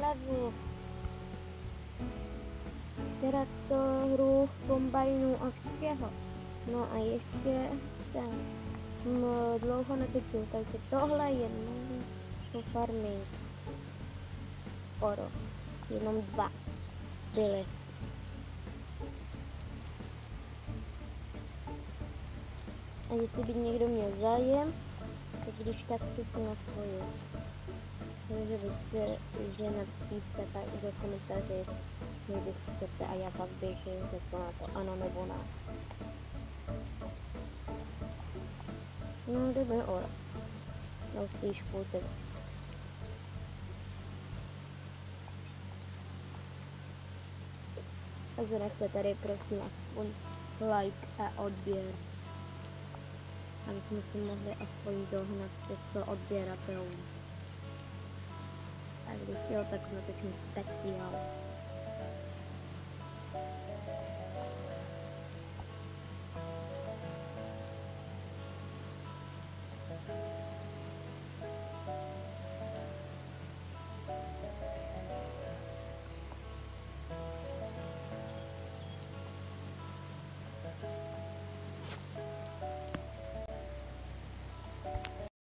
level. Teda to hru kombajnu a všeho. No a ještě jsem dlouho netočil, takže tohle je nový farming. Skoro. Jenom 2 byly. A jestli by někdo měl zájem, tak když tak si napojí. Takže víte, že napíšte tak do komentáře, jestli bych chcete a já pak bych řekl na to ano nebo ne. No, jdeme ora. No, spíš půjde. A zanechte tady prosím aspoň like a odběr. Aby jsme si mohli aspoň dohnat těchto odběratelů. A když jo, tak natočím speciál.